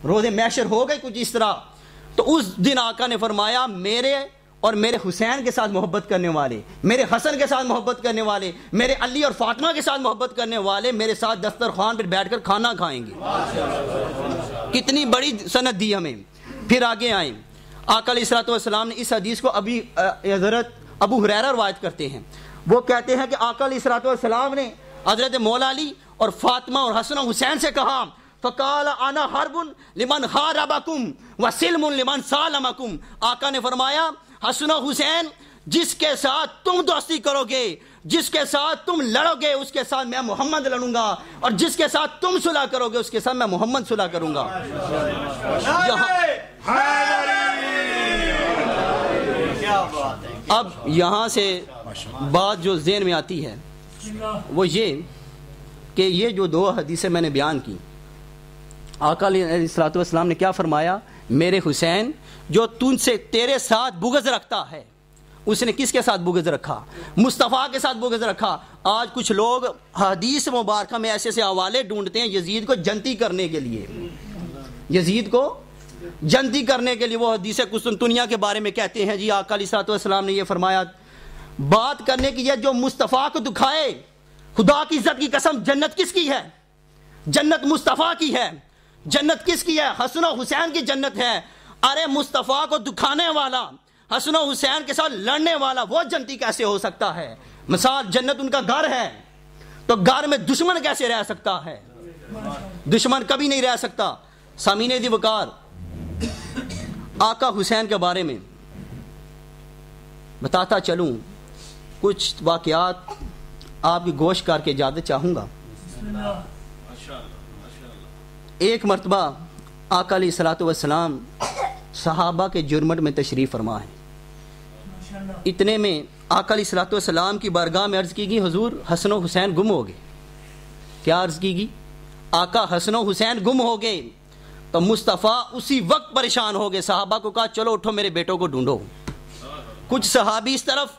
روز محشر ہو گئے کچھ اس طرح. تو اس دن آقا نے فرمایا میرے اور میرے حسین کے ساتھ محبت کرنے والے، میرے حسن کے ساتھ محبت کرنے والے، میرے علی اور فاطمہ کے ساتھ محبت کرنے والے میرے ساتھ دسترخوان پر بیٹھ کر کھانا کھائیں گے. کتنی بڑی سند دی ہمیں. پھر آگے آئیں. آقا علیہ الصلوۃ والسلام نے اس حدیث کو حضرت ابو ہریرہ روایت کرتے ہیں. وہ کہتے ہیں کہ آقا علیہ الصلوۃ والسلام نے حضرت مولا علی اور فاطمہ اور حسن و حسین سے کہا فقال انا حرب لمن حاربکم وسلم لمن سالمکم. آقا نے فرمایا حسن و حسین جس کے ساتھ تم دوستی کرو گے، جس کے ساتھ تم لڑو گے، اس کے ساتھ میں محمد لڑوں گا، اور جس کے ساتھ تم صلح کرو گے اس کے ساتھ میں محمد صلح کروں گا. اب یہاں سے بات جو ذہن میں آتی ہے وہ یہ کہ یہ جو دو حدیثیں میں نے بیان کی، آقا علیہ الصلوۃ والسلام نے کیا فرمایا؟ میرے حسین جو تم سے تیرے ساتھ بغض رکھتا ہے، اس نے کس کے ساتھ بغض رکھا؟ مصطفیٰ کے ساتھ بغض رکھا. آج کچھ لوگ حدیث مبارکہ میں ایسے حوالے ڈھونڈتے ہیں یزید کو جنتی کرنے کے لیے، یزید کو جنتی کرنے کے لیے وہ حدیث قسطنطنیہ کے بارے میں کہتے ہیں جی آقا علیہ الصلوۃ والسلام نے یہ فرمایا. بات کرنے کی ہے جو مصطفیٰ کو دکھائے، خدا کی عزت کی قسم جنت کس کی ہے؟ جنت مصطفیٰ کی ہے. جنت کس کی ہے؟ حسن و حسین کی جنت ہے. ارے مصطفیٰ کو دکھانے والا، حسن و حسین کے ساتھ لڑنے والا وہ جنتی کیسے ہو سکتا ہے؟ مثال جنت ان کا گھر ہے، تو گھر میں دشمن کیسے رہ سکتا ہے؟ دشمن کبھی نہیں رہ سکتا. سامعین دی وقار، آقا حسین کے بارے میں بتاتا چلوں کچھ واقعات آپ کی گوش کر کے اجازت چاہوں گا. ایک مرتبہ آقا علیہ الصلوۃ والسلام صحابہ کے جرمٹ میں تشریف فرما ہے. اتنے میں آقا علیہ الصلوۃ والسلام کی بارگاہ میں عرض کی گئی حضور حسن و حسین گم ہو گئے. کیا عرض کی گئی؟ آقا حسن و حسین گم ہو گئے. تو مصطفیٰ اسی وقت پریشان ہو گئے. صحابہ کو کہا چلو اٹھو میرے بیٹوں کو ڈھونڈو. کچھ صحابی اس طرف،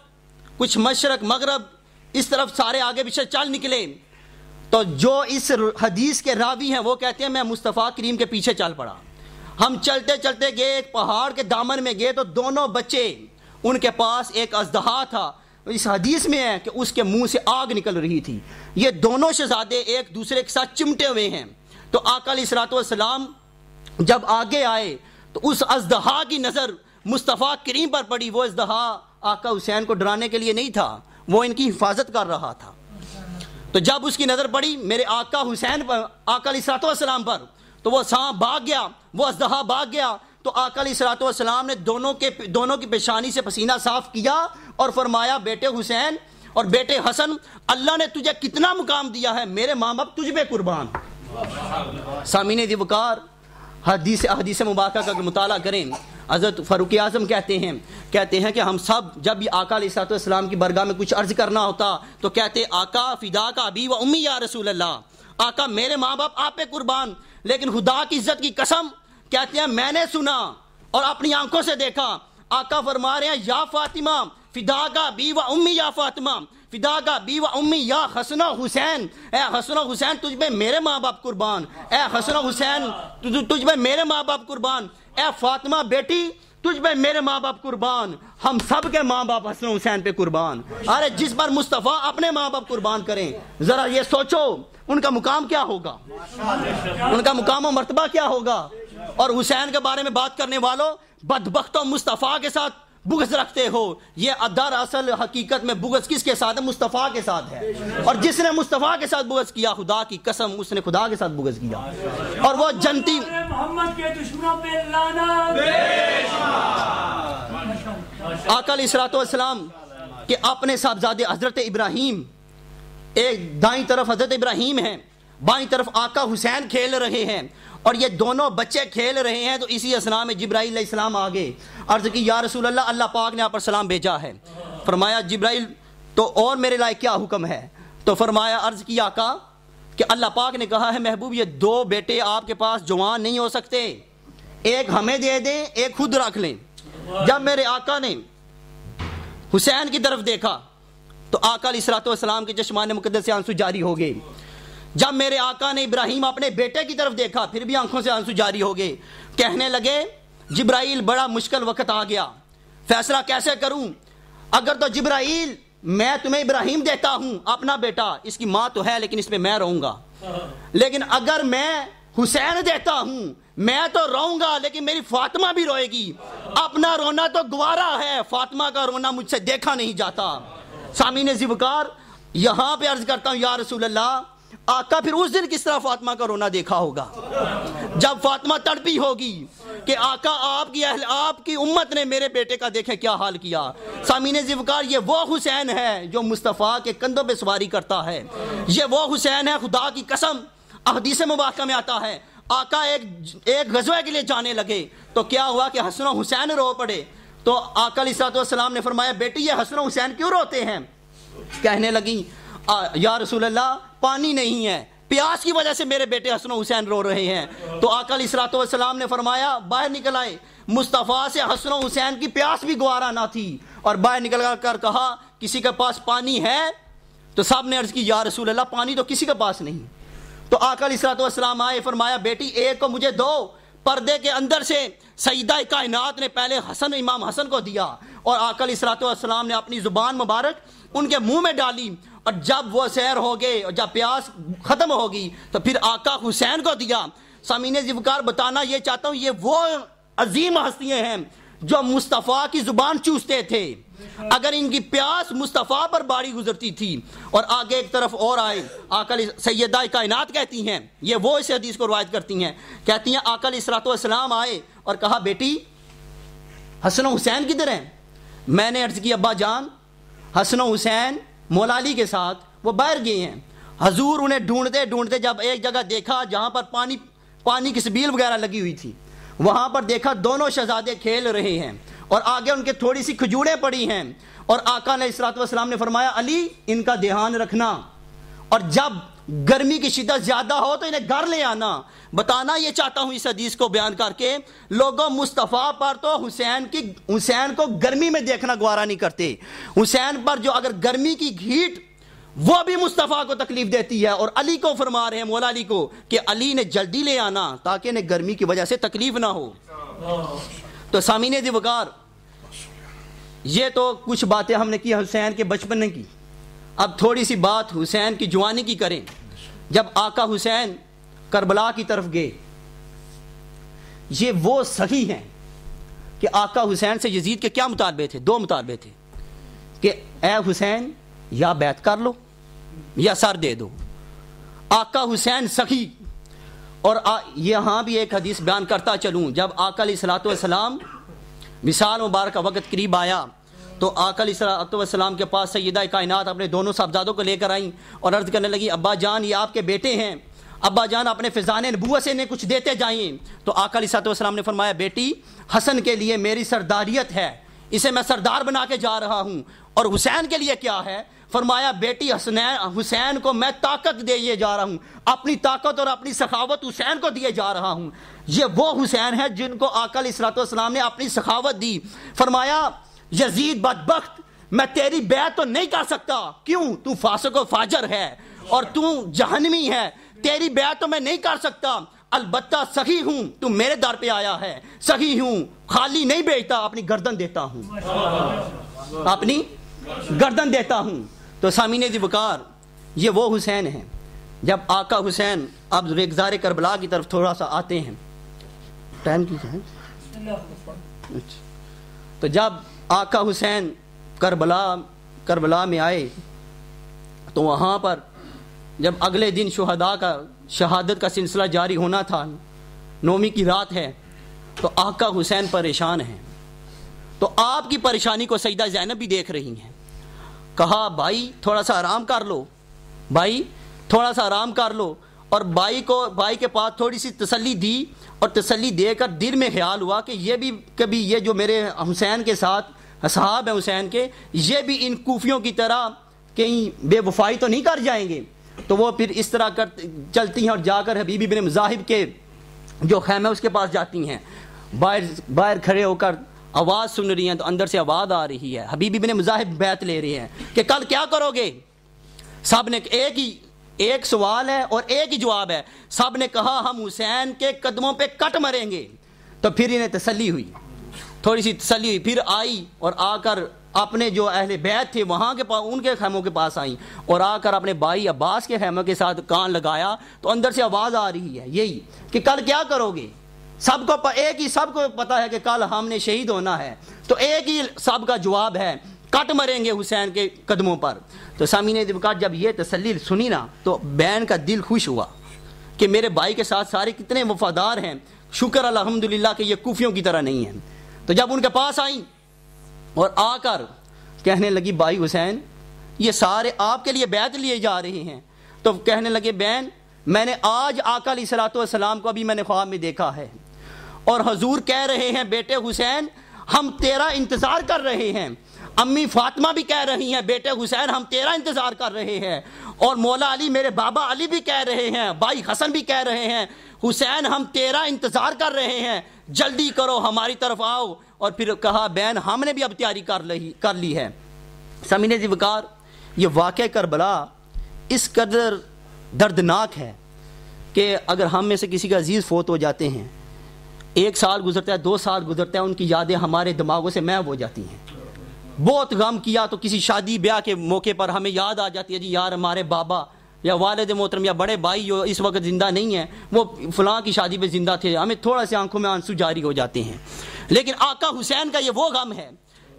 کچھ مشرق مغرب، اس طرف سارے آگے پیچھے چل نکلے. تو جو اس حدیث کے راوی ہیں وہ کہتے ہیں میں مصطفیٰ کریم کے پیچھے چل پڑا. ہم چلتے چلتے گئے، ایک پہاڑ کے دامن میں گئے تو دونوں بچے، ان کے پاس ایک اژدہا تھا. اس حدیث میں ہے کہ اس کے منہ سے آگ نکل رہی تھی. یہ دونوں شہزادے ایک دوسرے کے ساتھ چمٹے ہوئے ہیں. تو آقا علیہ الصلوۃ والسلام جب آگے آئے تو اس اژدہا کی نظر مصطفیٰ کریم پر پڑی. وہ اژدہا آقا حسین کو ڈرانے کے لیے نہیں تھا، وہ ان کی حفاظت کر رہا تھا. تو جب اس کی نظر پڑی میرے آقا حسین پر، آقا علیہ الصلوۃ والسلام پر، تو وہ سانپ بھاگ گیا، وہ اژدہا بھاگ گیا. تو آقا علیہ الصلوۃ والسلام نے دونوں کی پیشانی سے پسینہ صاف کیا اور فرمایا بیٹے حسین اور بیٹے حسن، اللہ نے تجھے کتنا مقام دیا ہے، میرے ماں باپ تجھ پہ قربان. سامعین دی وقار، حدیث مبارکہ کا مطالعہ کریں. حضرت فاروق اعظم کہتے ہیں کہ ہم سب جب بھی آقا علیہ الصلوۃ والسلام کی برگاہ میں کچھ عرض کرنا ہوتا تو کہتے آقا فدا کا ابی و امی یا رسول اللہ، آقا میرے ماں باپ آپ پہ قربان. لیکن خدا کی عزت کی قسم کہتے ہیں میں نے سنا اور اپنی آنکھوں سے دیکھا، آقا فرما رہے ہیں یا فاطمہ فدا کا ابی و امی یا فاطمہ فدا کا ابی و امی یا حسن و حسین، اے حسن و حسین تجھ پہ میرے ماں باپ قربان، اے حسن و حسین تجھ پہ میرے ماں باپ قربان، اے فاطمہ بیٹی تجھ پہ میرے ماں باپ قربان، ہم سب کے ماں باپ حسن و حسین پہ قربان. ارے جس پر مصطفیٰ اپنے ماں باپ قربان کریں، ذرا یہ سوچو ان کا مقام کیا ہوگا، ان کا مقام و مرتبہ کیا ہوگا. اور حسین کے بارے میں بات کرنے والوں بدبختوں مصطفیٰ کے ساتھ بغض رکھتے ہو. یہ دراصل حقیقت میں بغض کس کے ساتھ ہے؟ مصطفیٰ کے ساتھ ہے. اور جس نے مصطفیٰ کے ساتھ بغض کیا خدا کی قسم اس نے خدا کے ساتھ بغض کیا. اور وہ جنتی محمد کے دشمنوں پہ لعنت. آقا علیہ الصلوۃ والسلام کہ اپنے صاحبزادے حضرت ابراہیم، ایک دائیں طرف حضرت ابراہیم ہیں، بائیں طرف آقا حسین کھیل رہے ہیں اور یہ دونوں بچے کھیل رہے ہیں. تو اسی اثناء میں جبرائیل علیہ السلام آگے عرض کی یا رسول اللہ، اللہ پاک نے آپ پر سلام بھیجا ہے. فرمایا جبرائیل تو اور میرے لائق کیا حکم ہے؟ تو فرمایا عرض کی آقا کہ اللہ پاک نے کہا ہے محبوب یہ دو بیٹے آپ کے پاس جوان نہیں ہو سکتے، ایک ہمیں دے دیں ایک خود رکھ لیں. جب میرے آقا نے حسین کی طرف دیکھا تو آقا علیہ الصلوۃ والسلام کے چشمان مقدس سے آنسو جاری ہو گئے. جب میرے آقا نے ابراہیم اپنے بیٹے کی طرف دیکھا پھر بھی آنکھوں سے آنسو جاری ہو گئے. کہنے لگے جبرائیل بڑا مشکل وقت آ گیا, فیصلہ کیسے کروں؟ اگر تو جبرائیل میں تمہیں ابراہیم دیتا ہوں اپنا بیٹا, اس کی ماں تو ہے لیکن اس میں میں رہوں گا, لیکن اگر میں حسین دیتا ہوں میں تو رہوں گا لیکن میری فاطمہ بھی روئے گی. اپنا رونا تو گوارا ہے, فاطمہ کا رونا مجھ سے دیکھا نہیں جاتا. سامعین ذوالفقار, یہاں پہ عرض کرتا ہوں یا رسول اللہ, آقا پھر اس دن کس طرح فاطمہ کا رونا دیکھا ہوگا جب فاطمہ تڑپی ہوگی کہ آقا آپ کی امت نے میرے بیٹے کا دیکھیں کیا حال کیا. سامعین ذوالفقار, یہ وہ حسین ہے جو مصطفیٰ کے کندھوں پہ سواری کرتا ہے, یہ وہ حسین ہے, خدا کی قسم احادیث مبارکہ میں آتا ہے آقا ایک غزوے کے لیے جانے لگے تو کیا ہوا کہ حسن و حسین رو پڑے. تو آقا علیہ السلام نے فرمایا بیٹی یہ حسن و حسین کیوں روتے ہیں؟ کہنے لگی یا رسول اللہ پانی نہیں ہے, پیاس کی وجہ سے میرے بیٹے حسن و حسین رو رہے ہیں. تو آقا علیہ السلام نے فرمایا باہر نکل آئے. مصطفیٰ سے حسن و حسین کی پیاس بھی گوارا نہ تھی اور باہر نکل کر کہا کسی کے پاس پانی ہے؟ تو سب نے عرض کی یا رسول اللہ پانی تو کسی کے پاس نہیں. تو آقا علیہ السلام آئے, فرمایا بیٹی ایک کو مجھے دو. پردے کے اندر سے سیدہ کائنات نے پہلے امام حسن کو دیا اور آقا علیہ السلام نے اپنی زبان مبارک ان کے منہ میں ڈالی, اور جب وہ سیر ہو گئے اور جب پیاس ختم ہوگی تو پھر آقا حسین کو دیا. سامعین ذوالفقار, بتانا یہ چاہتا ہوں یہ وہ عظیم ہستیاں ہیں جو مصطفیٰ کی زبان چوستے تھے. اگر ان کی پیاس مصطفیٰ پر باری گزرتی تھی. اور آگے ایک طرف اور آئے, آقا سیدہ کائنات کہتی ہیں, یہ وہ اس حدیث کو روایت کرتی ہیں, کہتی ہیں آقا علیہ السلام آئے اور کہا بیٹی حسن و حسین کدھر ہیں؟ میں نے عرض کی ابا جان حسن و حسین مولا علی کے ساتھ وہ باہر گئے ہیں. حضور انہیں ڈھونڈتے ڈھونڈتے جب ایک جگہ دیکھا جہاں پر پانی کی سبیل وغیرہ لگی ہوئی تھی, وہاں پر دیکھا دونوں شہزادے کھیل رہے ہیں اور آگے ان کے تھوڑی سی کھجوریں پڑی ہیں. اور آقا علیہ السلام نے فرمایا علی ان کا دھیان رکھنا, اور جب گرمی کی شدت زیادہ ہو تو انہیں گھر لے آنا. بتانا یہ چاہتا ہوں اس حدیث کو بیان کر کے, لوگوں مصطفیٰ پر تو حسین کو گرمی میں دیکھنا گوارا نہیں کرتے. حسین پر جو اگر گرمی کی ہیٹ وہ بھی مصطفیٰ کو تکلیف دیتی ہے, اور علی کو فرما رہے ہیں مولا علی کو کہ علی نے جلدی لے آنا تاکہ انہیں گرمی کی وجہ سے تکلیف نہ ہو. تو سامعین ذوالفقار, یہ تو کچھ باتیں ہم نے کی حسین کے بچپن نے کی. اب تھوڑی سی بات حسین کی جوانی کی کریں. جب آقا حسین کربلا کی طرف گئے, یہ وہ سخی ہیں کہ آقا حسین سے یزید کے کیا مطالبے تھے؟ دو مطالبے تھے کہ اے حسین یا بیعت کر لو یا سر دے دو. آقا حسین سخی. اور یہاں بھی ایک حدیث بیان کرتا چلوں, جب آقا علیہ السلام وصال مبارک کا وقت قریب آیا تو آقا علیہ السلام کے پاس سیدہ کائنات اپنے دونوں صاحبزادوں کو لے کر آئیں اور عرض کرنے لگی ابا جان یہ آپ کے بیٹے ہیں, ابا جان اپنے فیضان نبوت سے انہیں کچھ دیتے جائیں. تو آقا علیہ السلام نے فرمایا بیٹی حسن کے لیے میری سرداریت ہے, اسے میں سردار بنا کے جا رہا ہوں. اور حسین کے لیے کیا ہے؟ فرمایا بیٹی حسین کو میں طاقت دیے جا رہا ہوں, اپنی طاقت اور اپنی سخاوت حسین کو دیے جا رہا ہوں. یہ وہ حسین ہے جن کو آقا علیہ السلام نے اپنی سخاوت دی. فرمایا یزید بدبخت میں تیری بیعت تو نہیں کر سکتا, کیوں؟ تو فاسق و فاجر ہے اور تو جہنمی ہے, تیری بیعت تو میں نہیں کر سکتا, البتہ سخی ہوں, تو میرے در پہ آیا ہے, سخی ہوں, خالی نہیں بیچتا, اپنی گردن دیتا ہوں, اپنی گردن دیتا ہوں. تو سامعین ذوالفقار, یہ وہ حسین ہیں. جب آقا حسین اب ریگزار کربلا کی طرف تھوڑا سا آتے ہیں, ٹائم کی ہے, تو جب آقا حسین کربلا میں آئے تو وہاں پر جب اگلے دن شہداء کا شہادت کا سلسلہ جاری ہونا تھا, نومی کی رات ہے, تو آقا حسین پریشان ہیں. تو آپ کی پریشانی کو سیدہ زینب بھی دیکھ رہی ہیں. کہا بھائی تھوڑا سا آرام کر لو, بھائی تھوڑا سا آرام کر لو. اور بھائی کے پاس تھوڑی سی تسلی دی, اور تسلی دے کر دل میں خیال ہوا کہ یہ بھی کبھی یہ جو میرے حسین کے ساتھ اصحاب ہیں حسین کے, یہ بھی ان کوفیوں کی طرح کہیں بے وفائی تو نہیں کر جائیں گے. تو وہ پھر اس طرح چلتی ہیں اور جا کر حبیب بن مذاہب کے جو خیمہ اس کے پاس جاتی ہیں. باہر کھڑے ہو کر آواز سن رہی ہیں تو اندر سے آواز آ رہی ہے, حبیب بن مذاہب بیعت لے رہے ہیں کہ کل کیا کرو گے؟ سب نے ایک ہی ایک سوال ہے اور ایک ہی جواب ہے. سب نے کہا ہم حسین کے قدموں پہ کٹ مریں گے. تو پھر انہیں تسلی ہوئی, تھوڑی سی تسلی ہوئی, پھر آئی اور آ کر اپنے جو اہل بیت تھے وہاں کے پاس, ان کے خیموں کے پاس آئیں اور آ کر اپنے بھائی عباس کے خیموں کے ساتھ کان لگایا. تو اندر سے آواز آ رہی ہے یہی کہ کل کیا کرو گے. سب کو سب کو پتا ہے کہ کل ہم نے شہید ہونا ہے. تو ایک ہی سب کا جواب ہے, کٹ مریں گے حسین کے قدموں پر. تو سامعین دیوکار جب یہ تسلی سنی نا تو بہن کا دل خوش ہوا کہ میرے بھائی کے ساتھ سارے کتنے وفادار ہیں, شکر الحمدللہ کہ یہ کوفیوں کی طرح نہیں ہیں. تو جب ان کے پاس آئیں اور آ کر کہنے لگی بھائی حسین یہ سارے آپ کے لیے بیعت لیے جا رہے ہیں. تو کہنے لگے بہن میں نے آج آقا علیہ الصلوۃ والسلام کو ابھی میں نے خواب میں دیکھا ہے اور حضور کہہ رہے ہیں بیٹے حسین ہم تیرا انتظار کر رہے ہیں. امی فاطمہ بھی کہہ رہی ہیں بیٹے حسین ہم تیرا انتظار کر رہے ہیں. اور مولا علی میرے بابا علی بھی کہہ رہے ہیں, بھائی حسن بھی کہہ رہے ہیں حسین ہم تیرا انتظار کر رہے ہیں, جلدی کرو ہماری طرف آؤ. اور پھر کہا بہن ہم نے بھی اب تیاری کر لی ہے. سامعین وقار یہ واقعہ کربلا اس قدر دردناک ہے کہ اگر ہم میں سے کسی کا عزیز فوت ہو جاتے ہیں, 1 سال گزرتا ہے 2 سال گزرتا ہے, ان کی یادیں ہمارے دماغوں سے محو ہو جاتی ہیں. بہت غم کیا تو کسی شادی بیاہ کے موقع پر ہمیں یاد آ جاتی ہے جی یار ہمارے بابا یا والد محترم یا بڑے بھائی جو اس وقت زندہ نہیں ہیں وہ فلاں کی شادی پہ زندہ تھے, ہمیں تھوڑا سے آنکھوں میں آنسو جاری ہو جاتے ہیں. لیکن آقا حسین کا یہ وہ غم ہے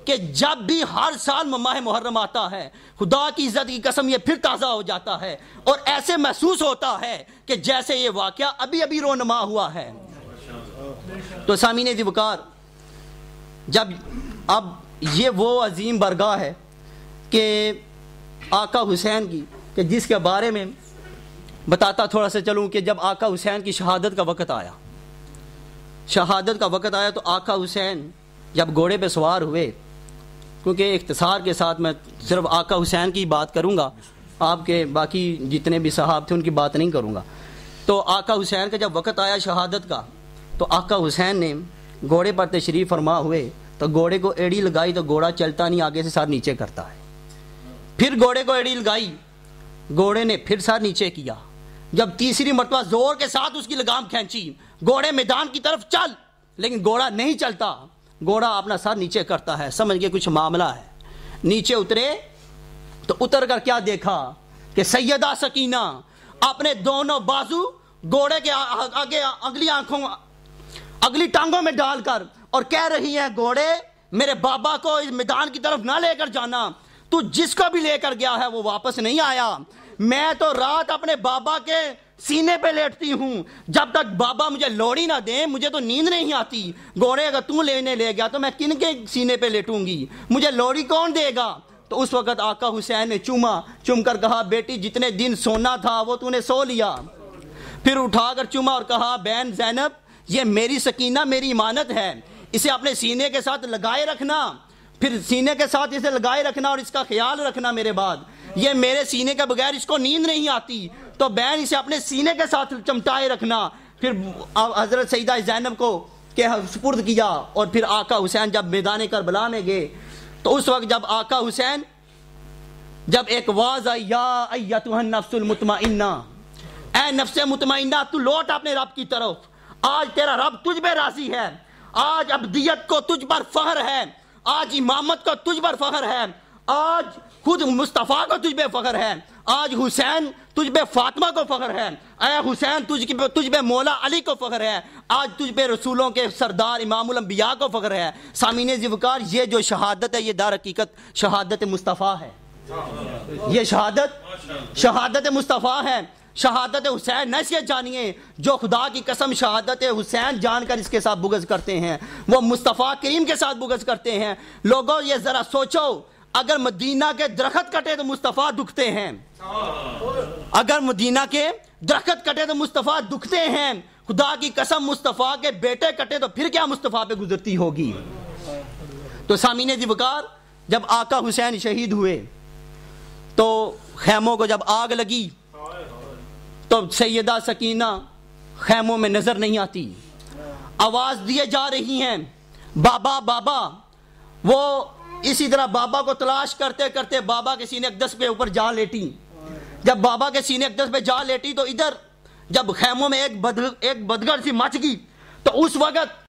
کہ جب بھی ہر سال ماہ محرم آتا ہے خدا کی عزت کی قسم یہ پھر تازہ ہو جاتا ہے اور ایسے محسوس ہوتا ہے کہ جیسے یہ واقعہ ابھی ابھی رونما ہوا ہے. تو سامعین وقار جب اب یہ وہ عظیم برگاہ ہے کہ آقا حسین کی کہ جس کے بارے میں بتاتا تھوڑا سا چلوں کہ جب آقا حسین کی شہادت کا وقت آیا تو آقا حسین جب گھوڑے پہ سوار ہوئے, کیونکہ اختصار کے ساتھ میں صرف آقا حسین کی بات کروں گا, آپ کے باقی جتنے بھی صحاب تھے ان کی بات نہیں کروں گا. تو آقا حسین کا جب وقت آیا شہادت کا تو آقا حسین نے گھوڑے پر تشریف فرما ہوئے تو گھوڑے کو ایڑی لگائی تو گھوڑا چلتا نہیں, آگے سے سر نیچے کرتا ہے. پھر گھوڑے کو ایڑی لگائی, گھوڑے نے پھر سر نیچے کیا. جب تیسری مرتبہ زور کے ساتھ اس کی لگام کھینچی, گھوڑے میدان کی طرف چل, لیکن گھوڑا نہیں چلتا, گھوڑا اپنا سر نیچے کرتا ہے. سمجھ گئے کچھ معاملہ ہے. نیچے اترے تو اتر کر کیا دیکھا کہ سیدہ سکینہ اپنے دونوں بازو گھوڑے کے آگے اگلی ٹانگوں میں ڈال کر اور کہہ رہی ہیں گھوڑے میرے بابا کو اس میدان کی طرف نہ لے کر جانا, تو جس کو بھی لے کر گیا ہے وہ واپس نہیں آیا. میں تو رات اپنے بابا کے سینے پہ لیٹتی ہوں, جب تک بابا مجھے لوڑی نہ دیں مجھے تو نیند نہیں آتی. گھوڑے اگر تو لینے لے گیا تو میں کن کے سینے پہ لیٹوں گی, مجھے لوڑی کون دے گا. تو اس وقت آقا حسین نے چوم کر کہا بیٹی جتنے دن سونا تھا وہ تو نے سو لیا. پھر اٹھا کر چوما اور کہا بہن زینب یہ میری سکینہ میری امانت ہے, اسے اپنے سینے کے ساتھ لگائے رکھنا, پھر سینے کے ساتھ اسے لگائے رکھنا اور اس کا خیال رکھنا میرے بعد, یہ میرے سینے کے بغیر اس کو نیند نہیں آتی, تو بہن اسے اپنے سینے کے ساتھ چمٹائے رکھنا. پھر حضرت سیدہ زینب کو کہ سپرد کیا. اور پھر آقا حسین جب میدان کربلا میں گئے تو اس وقت جب آقا حسین جب ایک آواز آئی یا ایتھا النفس المطمئنہ, اے نفس مطمئنہ تو لوٹ اپنے رب کی طرف, آج تیرا رب تجھ پہ راضی ہے, آج ابدیت کو تجھ پر فخر ہے, آج امامت کو تجھ پر فخر ہے, آج خود مصطفیٰ کو تجھ پہ فخر ہے, آج حسین تجھ پہ فاطمہ کو فخر ہے, اے حسین تجھ پہ مولا علی کو فخر ہے, آج تجھ پہ رسولوں کے سردار امام الانبیاء کو فخر ہے. سامعین ذوالفقار یہ جو شہادت ہے یہ در حقیقت شہادت مصطفیٰ ہے, یہ شہادت مصطفیٰ ہے, شہادت حسین نصیحت جانیے. جو خدا کی قسم شہادت حسین جان کر اس کے ساتھ بغض کرتے ہیں وہ مصطفیٰ کریم کے ساتھ بغض کرتے ہیں. لوگوں یہ ذرا سوچو, اگر مدینہ کے درخت کٹے تو مصطفیٰ دکھتے ہیں, اگر مدینہ کے درخت کٹے تو مصطفیٰ دکھتے ہیں, خدا کی قسم مصطفیٰ کے بیٹے کٹے تو پھر کیا مصطفیٰ پہ گزرتی ہوگی. تو سامعین ذوالفقار جب آقا حسین شہید ہوئے تو خیموں کو جب آگ لگی تو سیدہ سکینہ خیموں میں نظر نہیں آتی, آواز دیے جا رہی ہیں بابا بابا. وہ اسی طرح بابا کو تلاش کرتے کرتے بابا کے سینے اقدس کے اوپر جا لیٹی. جب بابا کے سینے اقدس پہ جا لیٹی تو ادھر جب خیموں میں ایک بدگر سی مچ گئی تو اس وقت